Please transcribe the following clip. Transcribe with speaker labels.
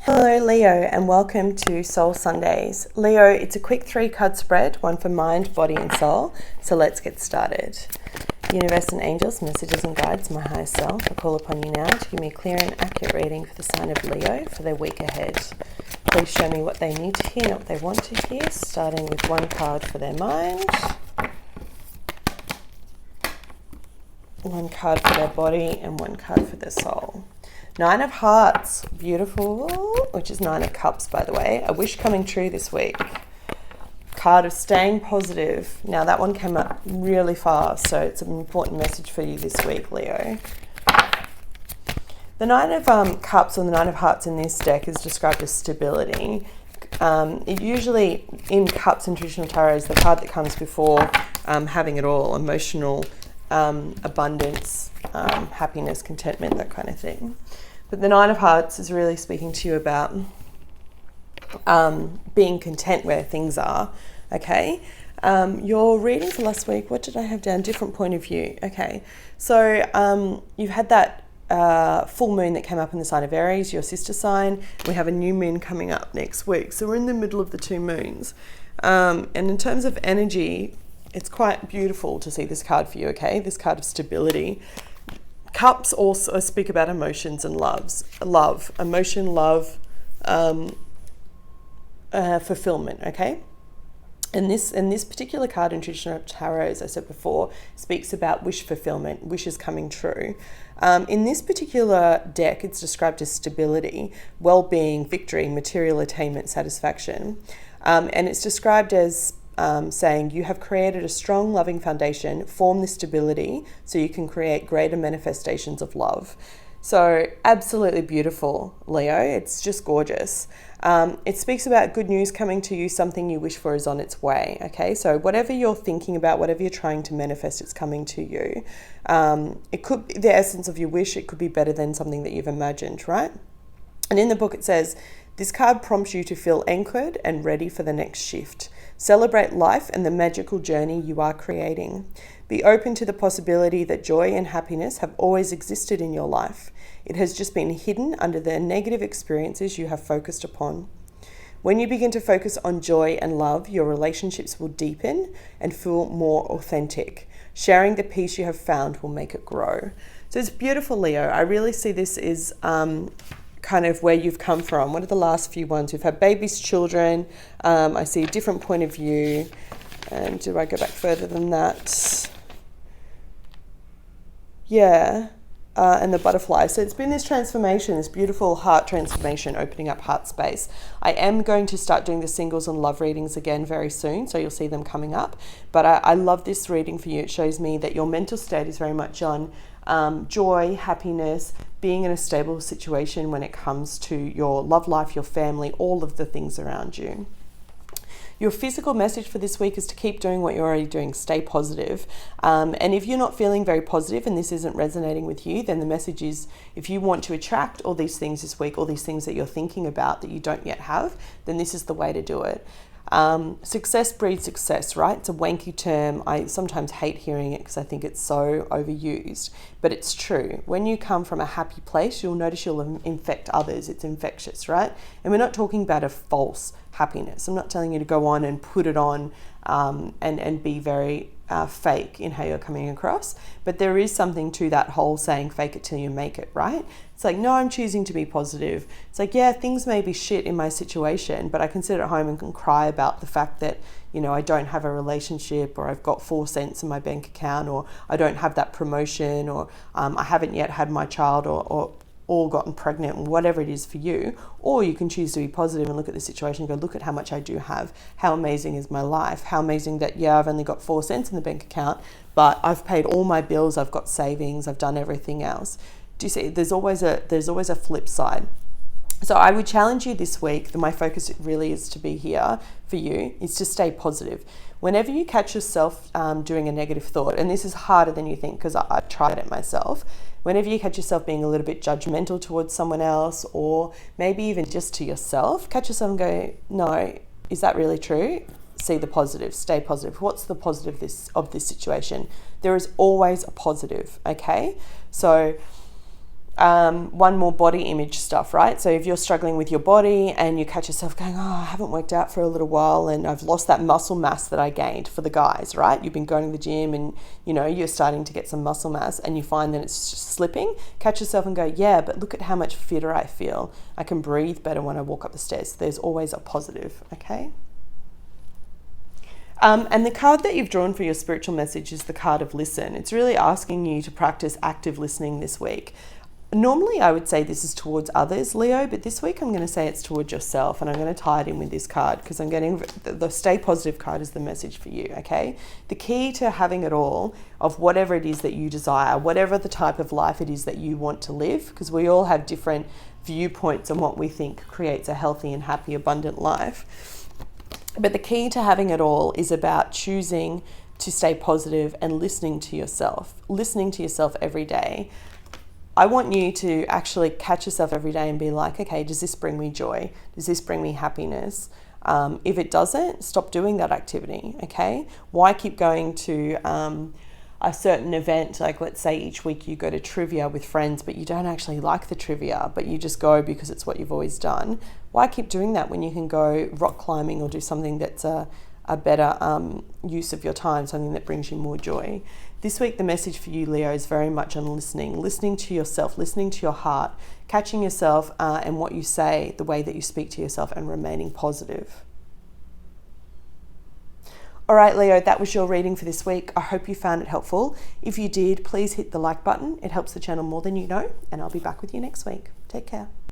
Speaker 1: Hello Leo, and welcome to Soul Sundays. Leo, it's a quick 3-card spread, one for mind, body and soul. So let's get started. Universe and angels, messages and guides, my higher self, I call upon you now to give me a clear and accurate reading for the sign of Leo for their week ahead. Please show me what they need to hear, not what they want to hear, starting with 1 card for their mind, 1 card for their body, and 1 card for their soul. 9 of Hearts, beautiful, which is 9 of Cups, by the way. A wish coming true this week. Card of staying positive. Now that one came up really fast, so it's an important message for you this week, Leo. The 9 of Cups or the 9 of Hearts in this deck is described as stability. It usually, in Cups and traditional tarot, is the card that comes before having it all, emotional abundance, happiness, contentment, that kind of thing. But the 9 of Hearts is really speaking to you about being content where things are, okay? Your reading for last week, what did I have down? Different point of view, okay. So you've had that full moon that came up in the sign of Aries, your sister sign. We have a new moon coming up next week. So we're in the middle of the 2 moons. And in terms of energy, it's quite beautiful to see this card for you, okay? This card of stability. Cups also speak about emotions and love, emotion, love, fulfillment, okay? And this particular card in traditional tarot, as I said before, speaks about wish fulfillment, wishes coming true. In this particular deck, it's described as stability, well-being, victory, material attainment, satisfaction. And it's described as saying you have created a strong, loving foundation, form this stability so you can create greater manifestations of love. So absolutely beautiful, Leo. It's just gorgeous. It speaks about good news coming to you, something you wish for is on its way, okay? So whatever you're thinking about, whatever you're trying to manifest, it's coming to you. It could be the essence of your wish. It could be better than something that you've imagined, right? And in the book it says, this card prompts you to feel anchored and ready for the next shift. Celebrate life and the magical journey you are creating. Be open to the possibility that joy and happiness have always existed in your life. It has just been hidden under the negative experiences you have focused upon. When you begin to focus on joy and love, your relationships will deepen and feel more authentic. Sharing the peace you have found will make it grow. So it's beautiful, Leo. I really see this as kind of where you've come from. What are the last few ones? We've had babies, children. I see a different point of view. And do I go back further than that? Yeah. And the butterfly. So it's been this transformation, this beautiful heart transformation, opening up heart space. I am going to start doing the singles and love readings again very soon, so you'll see them coming up. But I love this reading for you. It shows me that your mental state is very much on joy, happiness, being in a stable situation when it comes to your love life, your family, all of the things around you. Your physical message for this week is to keep doing what you're already doing. Stay positive. And if you're not feeling very positive and this isn't resonating with you, then the message is if you want to attract all these things this week, all these things that you're thinking about that you don't yet have, then this is the way to do it. Success breeds success, right? It's a wanky term. I sometimes hate hearing it because I think it's so overused, but it's true. When you come from a happy place, you'll notice you'll infect others. It's infectious, right? And we're not talking about a false happiness. I'm not telling you to go on and put it on and be very fake in how you're coming across, but there is something to that whole saying fake it till you make it, right? It's like, no, I'm choosing to be positive. It's like, yeah, things may be shit in my situation, but I can sit at home and can cry about the fact that, you know, I don't have a relationship, or I've got 4 cents in my bank account, or I don't have that promotion, or I haven't yet had my child, or gotten pregnant, whatever it is for you. Or you can choose to be positive and look at the situation and go, look at how much I do have. How amazing is my life? How amazing that, yeah, I've only got 4 cents in the bank account, but I've paid all my bills, I've got savings, I've done everything else. Do you see? There's always a flip side. So I would challenge you this week, that my focus really is to be here for you, is to stay positive. Whenever you catch yourself doing a negative thought, and this is harder than you think because I tried it myself, whenever you catch yourself being a little bit judgmental towards someone else, or maybe even just to yourself, catch yourself and go, no, is that really true? See the positive, stay positive. What's the positive of this situation? There is always a positive, okay? So one more body image stuff, right? So if you're struggling with your body and you catch yourself going, oh, I haven't worked out for a little while and I've lost that muscle mass that I gained, for the guys, right? You've been going to the gym and you're starting to get some muscle mass and you find that it's just slipping. Catch yourself and go, yeah, but look at how much fitter I feel. I can breathe better when I walk up the stairs. There's always a positive, okay? And the card that you've drawn for your spiritual message is the card of listen. It's really asking you to practice active listening this week. Normally I would say this is towards others, Leo, but this week I'm going to say it's towards yourself, and I'm going to tie it in with this card because I'm getting the Stay Positive card is the message for you, okay? The key to having it all of whatever it is that you desire, whatever the type of life it is that you want to live, because we all have different viewpoints on what we think creates a healthy and happy, abundant life. But the key to having it all is about choosing to stay positive and listening to yourself every day. I want you to actually catch yourself every day and be like, okay, does this bring me joy? Does this bring me happiness? If it doesn't, stop doing that activity, okay? Why keep going to a certain event? Like, let's say each week you go to trivia with friends, but you don't actually like the trivia, but you just go because it's what you've always done. Why keep doing that when you can go rock climbing or do something that's a better use of your time, something that brings you more joy? This week, the message for you, Leo, is very much on listening to yourself, listening to your heart, catching yourself and what you say, the way that you speak to yourself, and remaining positive. All right, Leo, that was your reading for this week. I hope you found it helpful. If you did, please hit the like button. It helps the channel more than you know, and I'll be back with you next week. Take care.